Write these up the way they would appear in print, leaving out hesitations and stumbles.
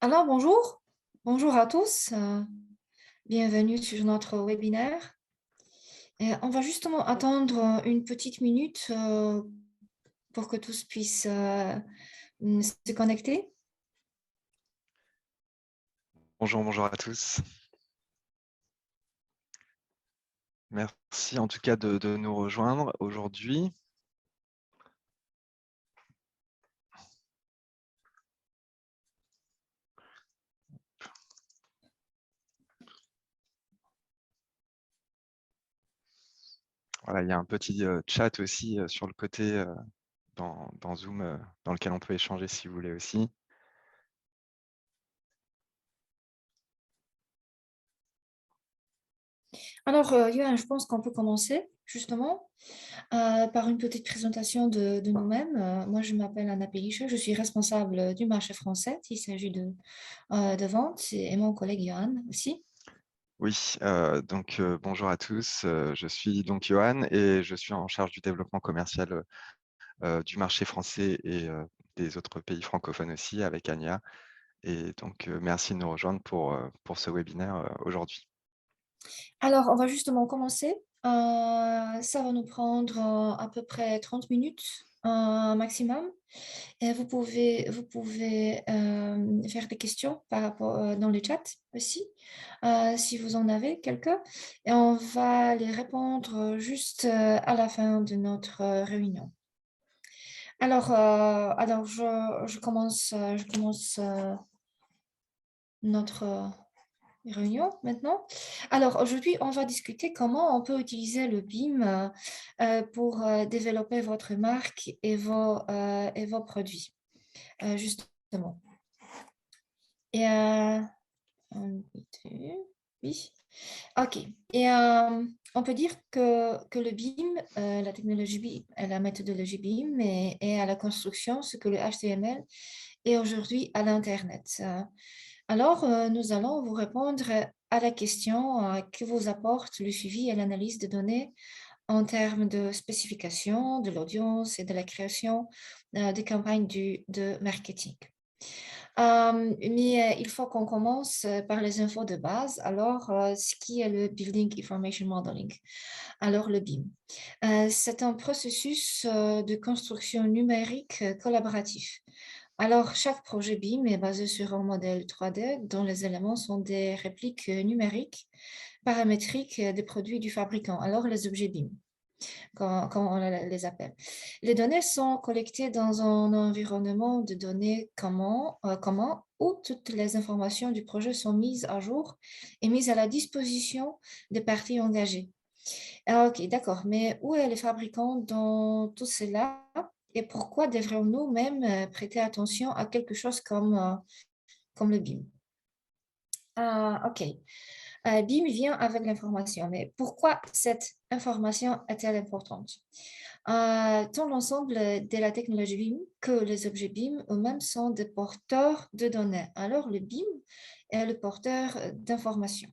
Alors, bonjour à tous, bienvenue sur notre webinaire. On va justement attendre une petite minute pour que tous puissent se connecter. Bonjour, bonjour à tous. Merci en tout cas de nous rejoindre aujourd'hui. Voilà, il y a un petit chat aussi sur le côté dans Zoom dans lequel on peut échanger si vous voulez aussi. Alors, Johan, je pense qu'on peut commencer justement par une petite présentation de nous-mêmes. Moi, je m'appelle Anna Péliche, je suis responsable du marché français. Il s'agit de vente et mon collègue Johan aussi. Oui, donc bonjour à tous. Je suis donc Johan et je suis en charge du développement commercial du marché français et des autres pays francophones aussi avec Anya. Et donc merci de nous rejoindre pour ce webinaire aujourd'hui. Alors, on va justement commencer. Ça va nous prendre à peu près 30 minutes maximum. Et vous pouvez faire des questions par rapport, dans le chat aussi, si vous en avez quelques. Et on va les répondre juste à la fin de notre réunion. Alors je commence notre réunion maintenant. Alors aujourd'hui, on va discuter comment on peut utiliser le BIM pour développer votre marque et vos produits, justement. Et un, deux, oui. OK. Et on peut dire que le BIM, la technologie BIM, la méthodologie BIM est à la construction, ce que le HTML est aujourd'hui à l'Internet. Alors, nous allons vous répondre à la question que vous apporte le suivi et l'analyse de données en termes de spécification, de l'audience et de la création des campagnes de marketing. Mais il faut qu'on commence par les infos de base. Alors, ce qui est le Building Information Modeling? Alors, le BIM. C'est un processus de construction numérique collaboratif. Alors, chaque projet BIM est basé sur un modèle 3D dont les éléments sont des répliques numériques paramétriques des produits du fabricant. Alors, les objets BIM comme on les appelle. Les données sont collectées dans un environnement de données commun où toutes les informations du projet sont mises à jour et mises à la disposition des parties engagées. Ah, ok, d'accord. Mais où est le fabricant dans tout cela et pourquoi devrions-nous même prêter attention à quelque chose comme le BIM? Ah, ok. BIM vient avec l'information, mais pourquoi cette information est-elle importante? Tant l'ensemble de la technologie BIM que les objets BIM eux-mêmes sont des porteurs de données. Alors, le BIM est le porteur d'informations.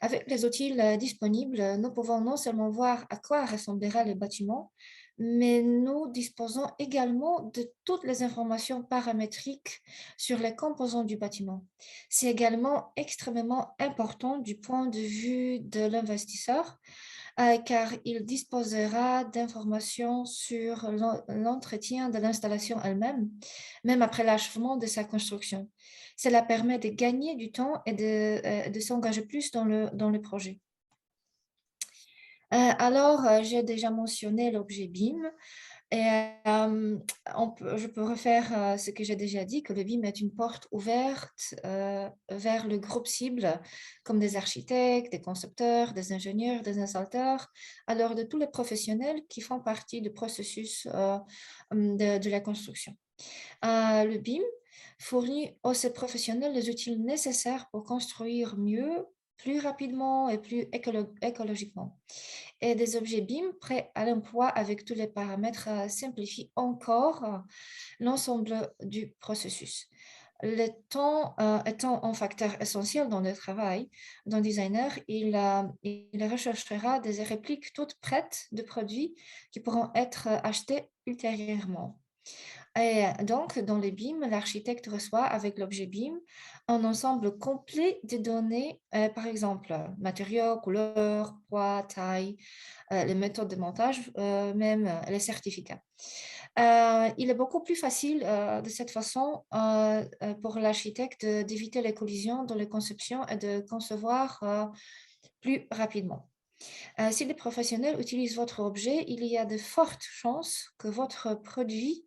Avec les outils disponibles, nous pouvons non seulement voir à quoi ressemblera le bâtiment, mais nous disposons également de toutes les informations paramétriques sur les composants du bâtiment. C'est également extrêmement important du point de vue de l'investisseur, car il disposera d'informations sur l'entretien de l'installation elle-même, même après l'achèvement de sa construction. Cela permet de gagner du temps et de s'engager plus dans le projet. Alors, j'ai déjà mentionné l'objet BIM et je peux refaire ce que j'ai déjà dit, que le BIM est une porte ouverte vers le groupe cible, comme des architectes, des concepteurs, des ingénieurs, des installateurs, alors de tous les professionnels qui font partie du processus de la construction. Le BIM fournit aux ces professionnels les outils nécessaires pour construire mieux, plus rapidement et plus écologiquement. Et des objets BIM prêts à l'emploi avec tous les paramètres simplifient encore l'ensemble du processus. Le temps étant un facteur essentiel dans le travail d'un designer, il recherchera des répliques toutes prêtes de produits qui pourront être achetés ultérieurement. Et donc, dans les BIM, l'architecte reçoit avec l'objet BIM un ensemble complet de données, par exemple, matériaux, couleurs, poids, taille, les méthodes de montage, même les certificats. Il est beaucoup plus facile de cette façon pour l'architecte d'éviter les collisions dans les conceptions et de concevoir plus rapidement. Si les professionnels utilisent votre objet, il y a de fortes chances que votre produit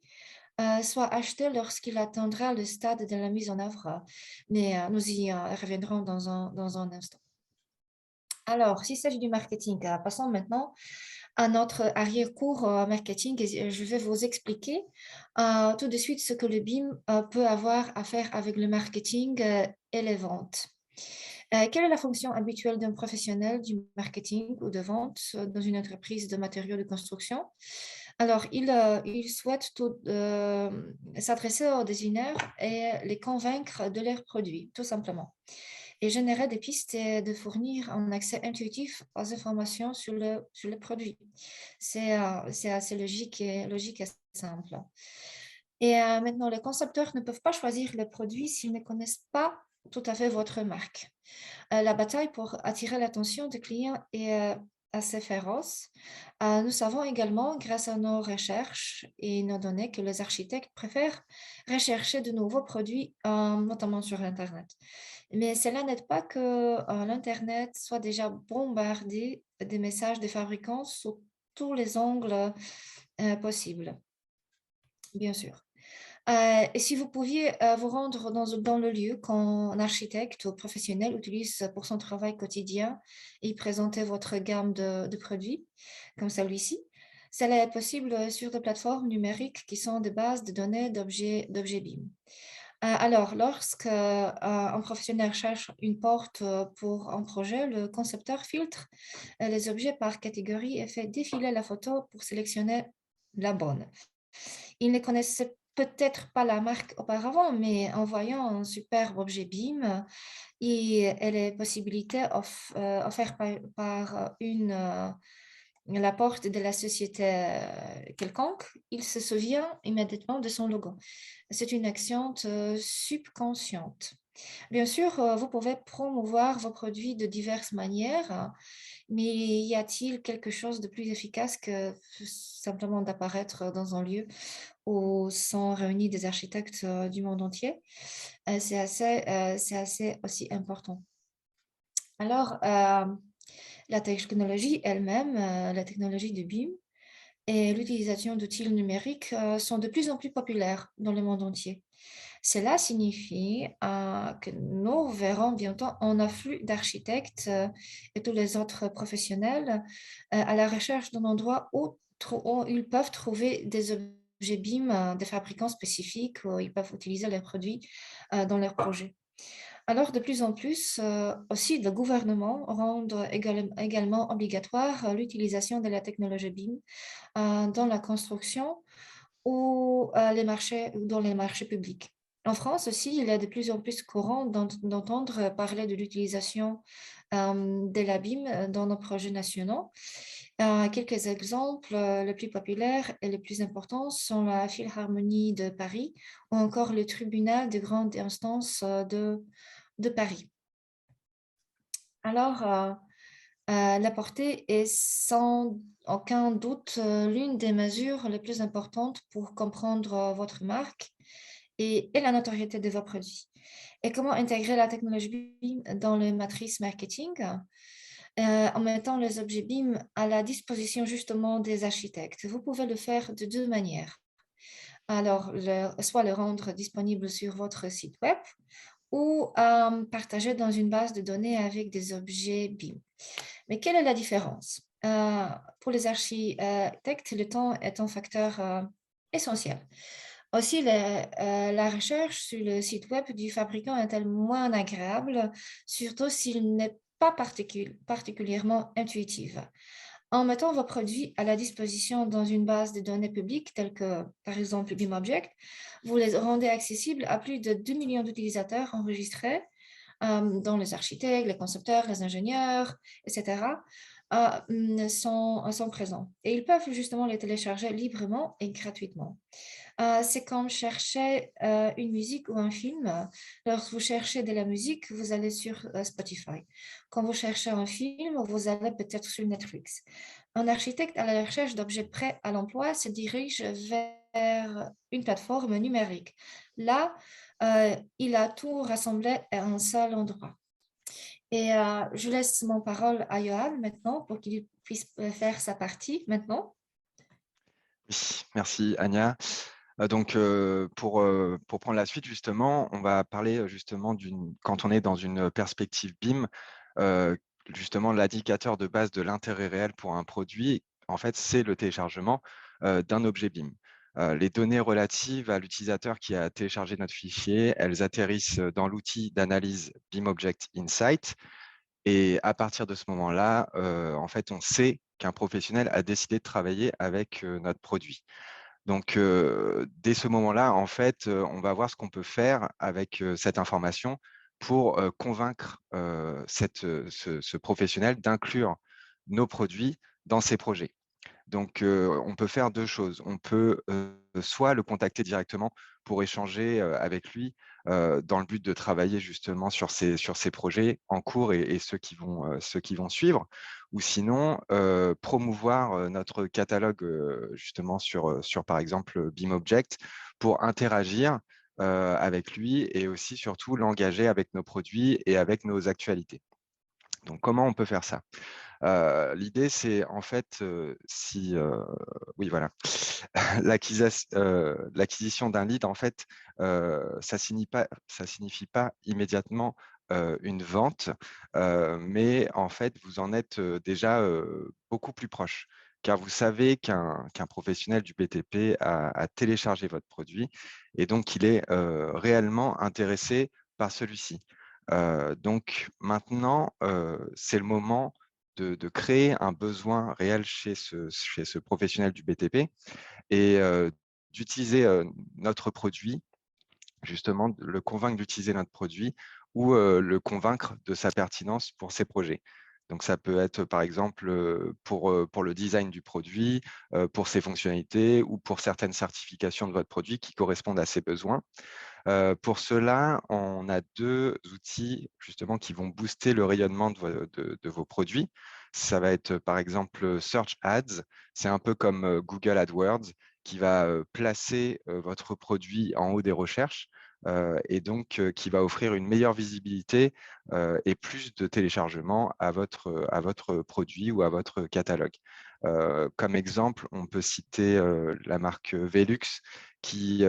soit acheté lorsqu'il atteindra le stade de la mise en œuvre. Mais nous y reviendrons dans un instant. Alors, s'il s'agit du marketing, passons maintenant à notre arrière-cours marketing et je vais vous expliquer tout de suite ce que le BIM peut avoir à faire avec le marketing et les ventes. Quelle est la fonction habituelle d'un professionnel du marketing ou de vente dans une entreprise de matériaux de construction? Alors, il souhaite s'adresser aux designers et les convaincre de leurs produits, tout simplement, et générer des pistes et de fournir un accès intuitif aux informations sur le produit. C'est assez logique et simple. Et maintenant, les concepteurs ne peuvent pas choisir le produit s'ils ne connaissent pas tout à fait votre marque. La bataille pour attirer l'attention des clients est assez féroce. Nous savons également, grâce à nos recherches et nos données, que les architectes préfèrent rechercher de nouveaux produits, notamment sur Internet. Mais cela n'aide pas que l'Internet soit déjà bombardé des messages des fabricants sous tous les angles possibles, bien sûr. Et si vous pouviez vous rendre dans le lieu qu'un architecte ou professionnel utilise pour son travail quotidien et présenter votre gamme de produits, comme celui-ci, cela est possible sur des plateformes numériques qui sont des bases de données d'objets BIM. Alors, lorsque un professionnel cherche une porte pour un projet, le concepteur filtre les objets par catégorie et fait défiler la photo pour sélectionner la bonne. Il ne connaissait peut-être pas la marque auparavant, mais en voyant un superbe objet BIM et les possibilités offertes par la porte de la société quelconque, il se souvient immédiatement de son logo. C'est une action subconsciente. Bien sûr, vous pouvez promouvoir vos produits de diverses manières, mais y a-t-il quelque chose de plus efficace que simplement d'apparaître dans un lieu où sont réunis des architectes du monde entier? C'est assez aussi important. Alors, la technologie elle-même, la technologie de BIM et l'utilisation d'outils numériques sont de plus en plus populaires dans le monde entier. Cela signifie que nous verrons bientôt un afflux d'architectes et tous les autres professionnels à la recherche d'un endroit où ils peuvent trouver des objets BIM, des fabricants spécifiques, où ils peuvent utiliser leurs produits dans leurs projets. Alors, de plus en plus, aussi, le gouvernement rend également obligatoire l'utilisation de la technologie BIM dans la construction ou dans les marchés publics. En France aussi, il est de plus en plus courant d'entendre parler de l'utilisation de la BIM dans nos projets nationaux. Quelques exemples les plus populaires et les plus importants sont la Philharmonie de Paris ou encore le tribunal de grande instance de Paris. Alors, la portée est sans aucun doute l'une des mesures les plus importantes pour comprendre votre marque et la notoriété de vos produits. Et comment intégrer la technologie BIM dans les matrices marketing en mettant les objets BIM à la disposition justement des architectes. Vous pouvez le faire de deux manières. Alors, soit le rendre disponible sur votre site web ou partager dans une base de données avec des objets BIM. Mais quelle est la différence? Pour les architectes, le temps est un facteur essentiel. Aussi, la recherche sur le site web du fabricant est-elle moins agréable, surtout s'il n'est pas particulièrement intuitive. En mettant vos produits à la disposition dans une base de données publique, telle que par exemple BIMobject, vous les rendez accessibles à plus de 2 millions d'utilisateurs enregistrés, dont les architectes, les concepteurs, les ingénieurs, etc., sont présents. Et ils peuvent justement les télécharger librement et gratuitement. C'est comme chercher une musique ou un film. Lorsque vous cherchez de la musique, vous allez sur Spotify. Quand vous cherchez un film, vous allez peut-être sur Netflix. Un architecte à la recherche d'objets prêts à l'emploi se dirige vers une plateforme numérique. Là, il a tout rassemblé à un seul endroit. Et je laisse mon parole à Johan maintenant pour qu'il puisse faire sa partie maintenant. Oui, merci Anya. Donc, pour prendre la suite, justement, on va parler justement quand on est dans une perspective BIM, euh, justement, l'indicateur de base de l'intérêt réel pour un produit, en fait, c'est le téléchargement d'un objet BIM. Les données relatives à l'utilisateur qui a téléchargé notre fichier, elles atterrissent dans l'outil d'analyse BIM Object Insight. Et à partir de ce moment-là, en fait, on sait qu'un professionnel a décidé de travailler avec notre produit. Donc, dès ce moment-là, en fait, on va voir ce qu'on peut faire avec cette information pour convaincre ce professionnel d'inclure nos produits dans ses projets. Donc, on peut faire deux choses. On peut soit le contacter directement pour échanger avec lui dans le but de travailler justement sur ces projets en cours et ceux qui vont suivre, ou sinon promouvoir notre catalogue justement sur, par exemple, BIMobject pour interagir avec lui et aussi surtout l'engager avec nos produits et avec nos actualités. Donc, comment on peut faire ça? L'idée, c'est en fait, oui, voilà, l'acquisition d'un lead, en fait, ça signifie pas immédiatement une vente, mais en fait, vous en êtes déjà beaucoup plus proche, car vous savez qu'un professionnel du BTP a téléchargé votre produit et donc il est réellement intéressé par celui-ci. Donc maintenant, c'est le moment de créer un besoin réel chez ce professionnel du BTP et d'utiliser notre produit, justement, de le convaincre d'utiliser notre produit ou le convaincre de sa pertinence pour ses projets. Donc, ça peut être, par exemple, pour le design du produit, pour ses fonctionnalités ou pour certaines certifications de votre produit qui correspondent à ses besoins. Pour cela, on a deux outils justement qui vont booster le rayonnement de vos produits. Ça va être par exemple Search Ads. C'est un peu comme Google AdWords qui va placer votre produit en haut des recherches et donc qui va offrir une meilleure visibilité et plus de téléchargement à votre produit ou à votre catalogue. Comme exemple, on peut citer la marque Velux qui,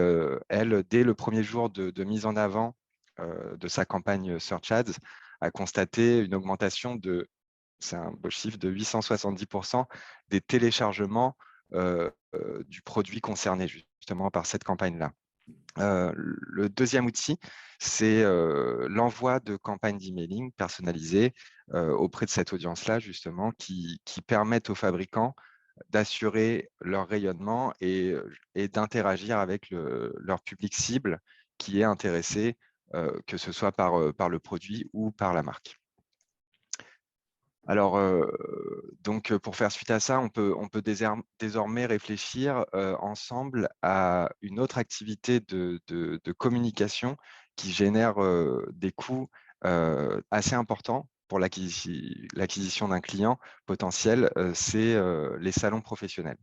elle, dès le premier jour de mise en avant de sa campagne Search Ads, a constaté une augmentation c'est un beau chiffre, de 870% des téléchargements du produit concerné justement par cette campagne-là. Le deuxième outil, c'est l'envoi de campagnes d'emailing personnalisées auprès de cette audience-là, justement, qui permettent aux fabricants d'assurer leur rayonnement et d'interagir avec leur public cible qui est intéressé, que ce soit par le produit ou par la marque. Alors, donc, pour faire suite à ça, on peut désormais réfléchir ensemble à une autre activité de communication qui génère des coûts assez importants pour l'acquisition d'un client potentiel, c'est les salons professionnels.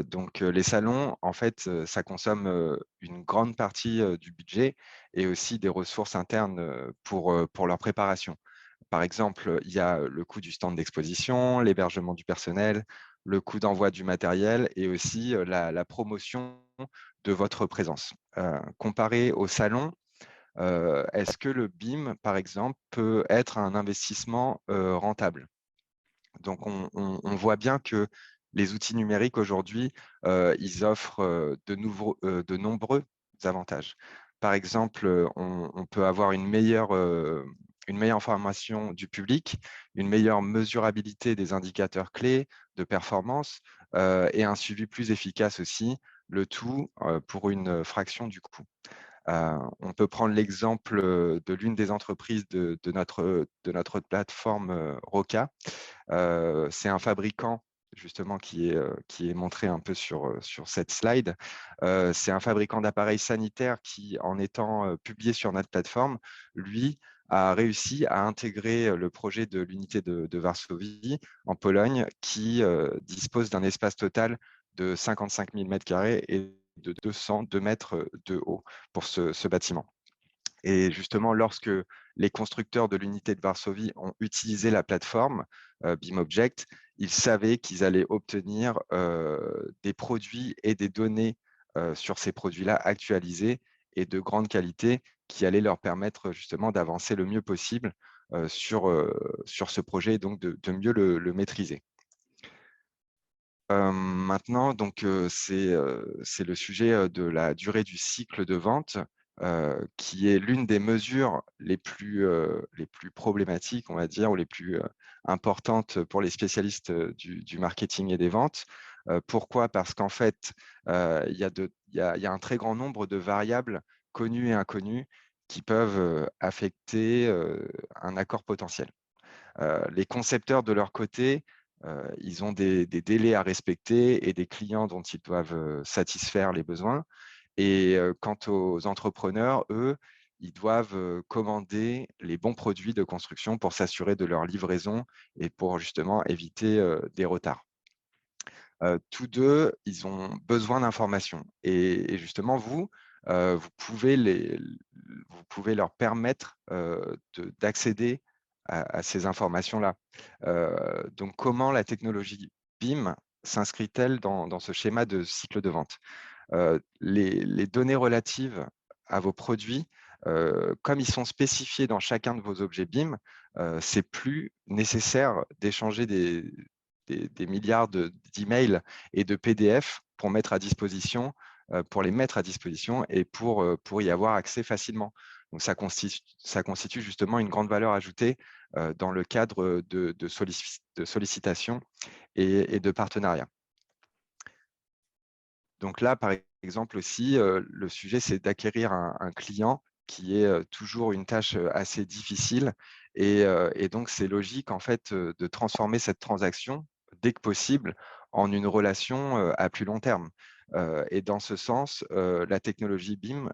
Donc, les salons, en fait, ça consomme une grande partie du budget et aussi des ressources internes pour leur préparation. Par exemple, il y a le coût du stand d'exposition, l'hébergement du personnel, le coût d'envoi du matériel et aussi la promotion de votre présence. Comparé au salon, est-ce que le BIM, par exemple, peut être un investissement rentable? Donc, on voit bien que les outils numériques aujourd'hui, ils offrent de nombreux avantages. Par exemple, on peut avoir une meilleure information du public, une meilleure mesurabilité des indicateurs clés de performance et un suivi plus efficace aussi, le tout pour une fraction du coût. On peut prendre l'exemple de l'une des entreprises de notre plateforme Roca. C'est un fabricant justement qui est montré un peu sur cette slide. C'est un fabricant d'appareils sanitaires qui, en étant publié sur notre plateforme, lui, a réussi à intégrer le projet de l'unité de Varsovie en Pologne qui dispose d'un espace total de 55 000 m² et de 202 mètres de haut pour ce bâtiment. Et justement, lorsque les constructeurs de l'unité de Varsovie ont utilisé la plateforme BIMobject, ils savaient qu'ils allaient obtenir des produits et des données sur ces produits-là actualisés et de grande qualité qui allaient leur permettre justement d'avancer le mieux possible sur ce projet et donc de mieux le maîtriser. Maintenant, donc, c'est le sujet de la durée du cycle de vente, qui est l'une des mesures les plus problématiques, on va dire, ou les plus importantes pour les spécialistes du marketing et des ventes. Pourquoi? Parce qu'en fait, il y a un très grand nombre de variables connues et inconnues qui peuvent affecter un accord potentiel. Les concepteurs, de leur côté, ils ont des délais à respecter et des clients dont ils doivent satisfaire les besoins. Et quant aux entrepreneurs, eux, ils doivent commander les bons produits de construction pour s'assurer de leur livraison et pour justement éviter des retards. Tous deux, ils ont besoin d'informations. Et justement, vous pouvez leur permettre d'accéder à ces informations-là. Donc, comment la technologie BIM s'inscrit-elle dans ce schéma de cycle de vente? Les données relatives à vos produits, comme ils sont spécifiés dans chacun de vos objets BIM, c'est plus nécessaire d'échanger des milliards d'emails et de PDF pour mettre à disposition, pour les mettre à disposition et pour y avoir accès facilement. Donc, ça constitue justement une grande valeur ajoutée dans le cadre de sollicitation et de partenariat. Donc là, par exemple aussi, le sujet, c'est d'acquérir un client qui est toujours une tâche assez difficile. Et donc, c'est logique, en fait, de transformer cette transaction, dès que possible, en une relation à plus long terme. Et dans ce sens, la technologie BIM,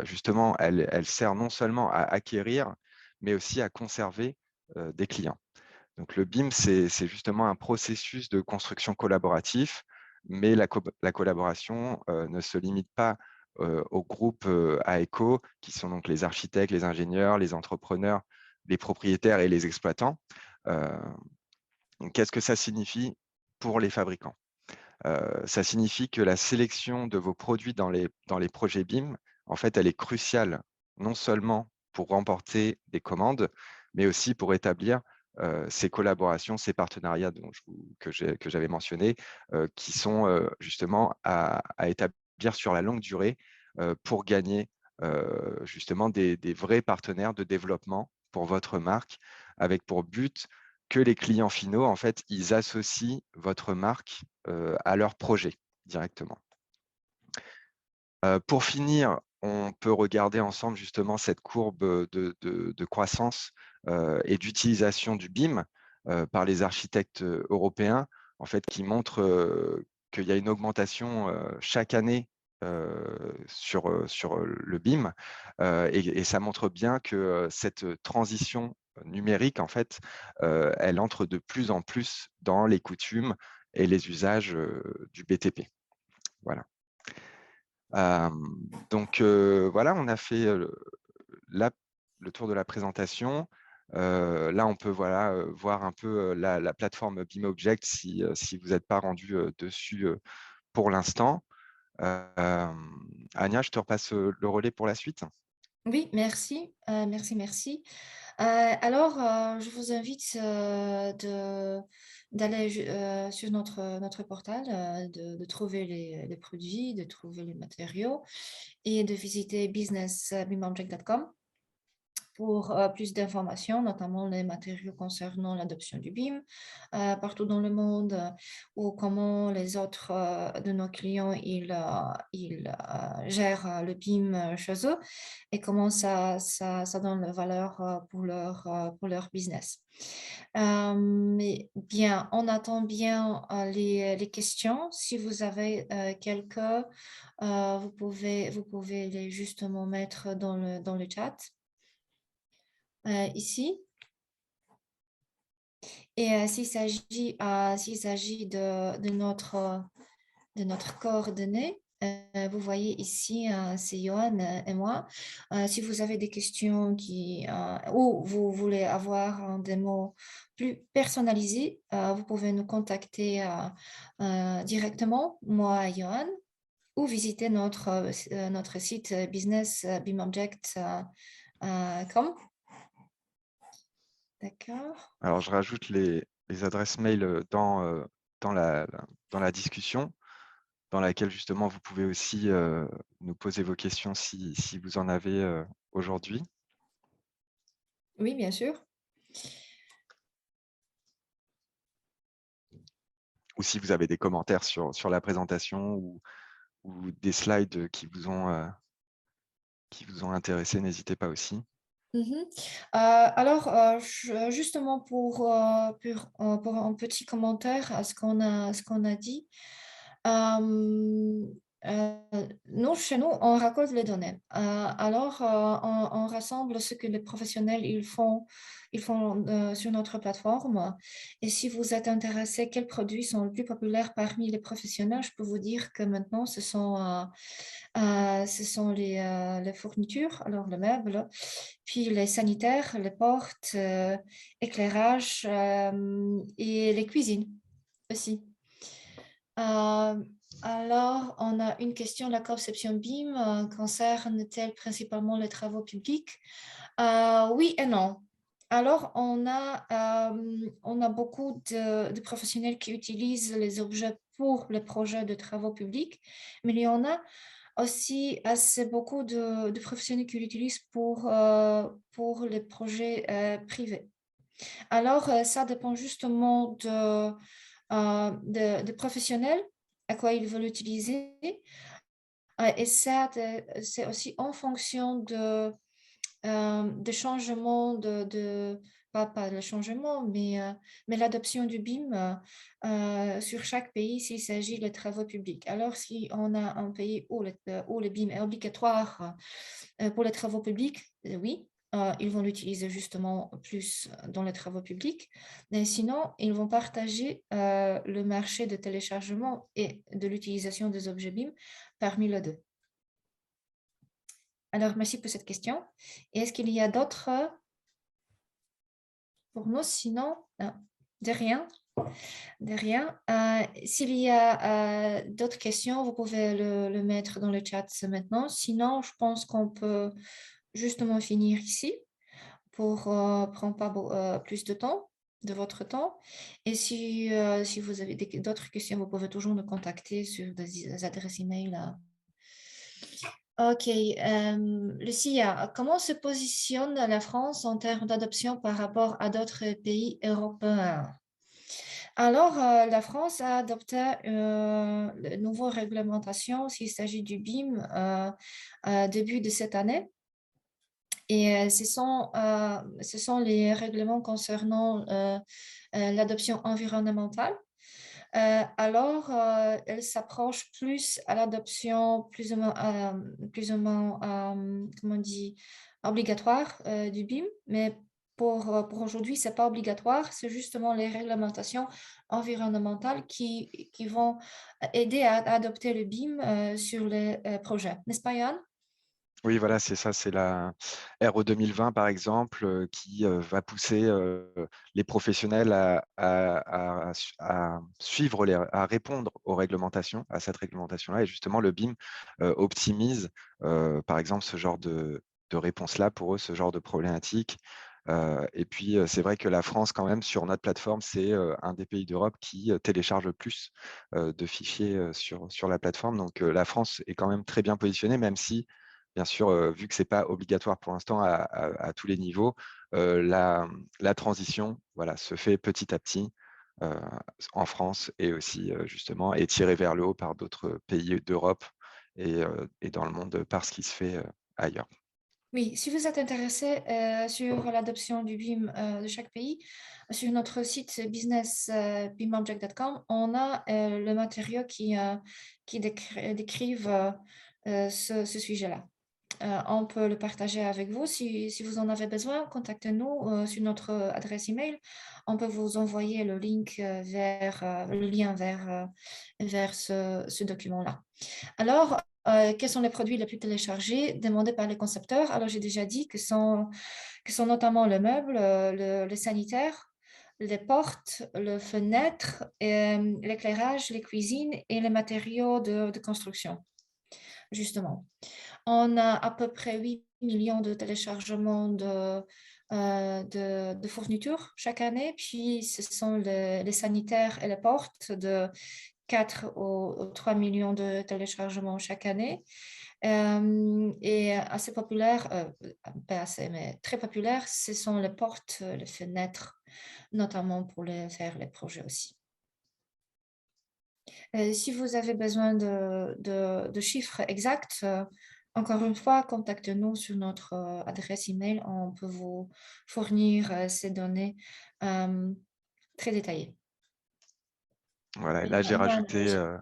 justement, elle sert non seulement à acquérir, mais aussi à conserver des clients. Donc, le BIM, c'est justement un processus de construction collaboratif, mais la collaboration ne se limite pas au groupe AECO, qui sont donc les architectes, les ingénieurs, les entrepreneurs, les propriétaires et les exploitants. Qu'est-ce que ça signifie pour les fabricants? Ça signifie que la sélection de vos produits dans les projets BIM, en fait, elle est cruciale, non seulement pour remporter des commandes, mais aussi pour établir ces collaborations, ces partenariats que j'avais mentionnés, qui sont justement à établir sur la longue durée pour gagner justement des vrais partenaires de développement pour votre marque, avec pour but que les clients finaux, en fait, ils associent votre marque à leur projet directement. Pour finir, on peut regarder ensemble justement cette courbe de croissance et d'utilisation du BIM par les architectes européens, en fait, qui montre qu'il y a une augmentation chaque année sur le BIM. Et ça montre bien que cette transition numérique, en fait, elle entre de plus en plus dans les coutumes et les usages du BTP. Voilà. Donc, voilà, on a fait le tour de la présentation. Là, on peut voir un peu la plateforme BIMobject si vous n'êtes pas rendu dessus pour l'instant. Anya, je te repasse le relais pour la suite. Oui, merci, merci. Alors, je vous invite d'aller sur notre portal, de trouver les produits, de trouver les matériaux et de visiter businessbimobject.com. pour plus d'informations, notamment les matériaux concernant l'adoption du BIM partout dans le monde, ou comment les autres de nos clients gèrent le BIM chez eux et comment ça donne la valeur pour leur business. Mais bien, on attend bien les questions. Si vous avez quelques, vous pouvez les justement mettre dans le chat ici. Et s'il s'agit de notre coordonnée, vous voyez ici, c'est Johan et moi. Si vous avez des questions ou vous voulez avoir un démo plus personnalisé, vous pouvez nous contacter directement, moi et Johan, ou visiter notre site business beamobject.com. D'accord. Alors, je rajoute les adresses mail dans la discussion, dans laquelle justement vous pouvez aussi nous poser vos questions si vous en avez aujourd'hui, Oui, bien sûr. ou si vous avez des commentaires sur la présentation ou des slides qui vous ont intéressé, n'hésitez pas aussi. Mhm. Alors, justement pour un petit commentaire à ce qu'on a dit, euh, nous, chez nous, on raconte les données. Alors, on rassemble ce que les professionnels ils font sur notre plateforme. Et si vous êtes intéressé, quels produits sont les plus populaires parmi les professionnels, je peux vous dire que maintenant, ce sont les fournitures, alors le meuble, puis les sanitaires, les portes, éclairage et les cuisines aussi. Alors, on a une question, la conception BIM concerne-t-elle principalement les travaux publics? Oui et non. Alors, on a beaucoup de professionnels qui utilisent les objets pour les projets de travaux publics, mais il y en a aussi assez beaucoup de professionnels qui l'utilisent pour les projets privés. Alors, ça dépend justement de professionnels, à quoi ils veulent l'utiliser. Et ça, c'est aussi en fonction de changements pas le changement, mais l'adoption du BIM sur chaque pays s'il s'agit de travaux publics. Alors, si on a un pays où le BIM est obligatoire pour les travaux publics, oui, ils vont l'utiliser justement plus dans les travaux publics. Mais sinon, ils vont partager le marché de téléchargement et de l'utilisation des objets BIM parmi les deux. Alors, merci pour cette question. Et est-ce qu'il y a d'autres pour nous? Sinon, de rien. De rien. S'il y a d'autres questions, vous pouvez le mettre dans le chat maintenant. Sinon, je pense qu'on peut justement finir ici pour prendre pas plus de temps, de votre temps. Et si vous avez d'autres questions, vous pouvez toujours nous contacter sur des adresses email. Ok, Lucia, comment se positionne la France en termes d'adoption par rapport à d'autres pays européens? Alors, la France a adopté de nouvelles réglementations s'il s'agit du BIM début de cette année. Et ce sont les règlements concernant l'adoption environnementale. Alors, elle s'approche plus à l'adoption plus ou moins comment on dit, obligatoire du BIM, mais pour aujourd'hui, ce n'est pas obligatoire, c'est justement les réglementations environnementales qui vont aider à adopter le BIM sur les projets. N'est-ce pas, Yann? Oui, voilà, c'est ça, c'est la RE 2020, par exemple, qui va pousser les professionnels à suivre, à répondre aux réglementations, à cette réglementation-là. Et justement, le BIM optimise, par exemple, ce genre de réponse-là pour eux, ce genre de problématique. Et puis, c'est vrai que la France, quand même, sur notre plateforme, c'est un des pays d'Europe qui télécharge le plus de fichiers sur la plateforme. Donc, la France est quand même très bien positionnée, même si bien sûr, vu que ce n'est pas obligatoire pour l'instant à tous les niveaux, la transition, voilà, se fait petit à petit, heu, en France et aussi, justement est tirée vers le haut par d'autres pays d'Europe et dans le monde par ce qui se fait, ailleurs. Oui, si vous êtes intéressé sur l'adoption du BIM de chaque pays, sur notre site business.bimobject.com, on a le matériau qui décrivent ce sujet-là. On peut le partager avec vous. Si vous en avez besoin, contactez-nous sur notre adresse email. On peut vous envoyer le link le lien vers ce document-là. Alors, quels sont les produits les plus téléchargés demandés par les concepteurs? Alors, j'ai déjà dit que sont notamment le meuble, le sanitaire, les portes, les fenêtres, l'éclairage, les cuisines et les matériaux de construction, justement. On a à peu près 8 millions de téléchargements de fournitures chaque année. Puis, ce sont les sanitaires et les portes de 4 ou 3 millions de téléchargements chaque année. Et assez populaire, pas assez, mais très populaire, ce sont les portes, les fenêtres, notamment pour faire les projets aussi. Si vous avez besoin de chiffres exacts, encore une fois, contactez-nous sur notre adresse email. On peut vous fournir ces données très détaillées. Voilà, et Mais là, on va en alléger.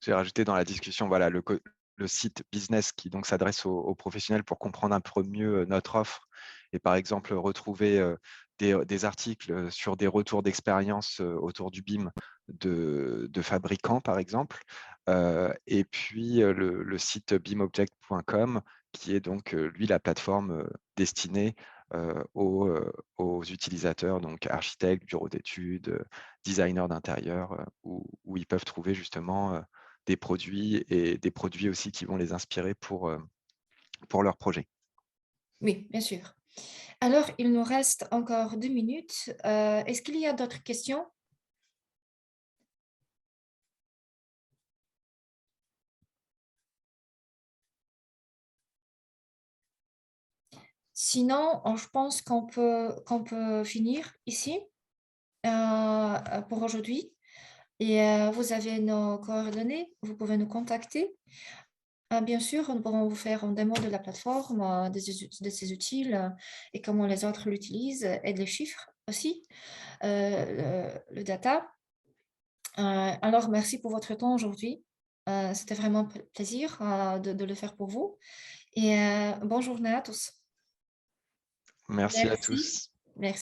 j'ai rajouté dans la discussion, voilà, le site business qui donc s'adresse aux professionnels pour comprendre un peu mieux notre offre et par exemple retrouver des articles sur des retours d'expérience autour du BIM de fabricants, par exemple. Et puis le site bimobject.com qui est donc, lui, la plateforme destinée aux utilisateurs, donc architectes, bureaux d'études, designers d'intérieur, où ils peuvent trouver justement des produits et des produits aussi qui vont les inspirer pour leurs projets. Oui, bien sûr. Alors, il nous reste encore 2 minutes. Est-ce qu'il y a d'autres questions? Sinon, je pense qu'on peut finir ici pour aujourd'hui. Et vous avez nos coordonnées, vous pouvez nous contacter. Bien sûr, nous pourrons vous faire un démo de la plateforme, de ses outils et comment les autres l'utilisent et les chiffres aussi, le data. Alors, merci pour votre temps aujourd'hui. C'était vraiment un plaisir de le faire pour vous. Et bonne journée à tous. Merci à Merci. tous. Merci.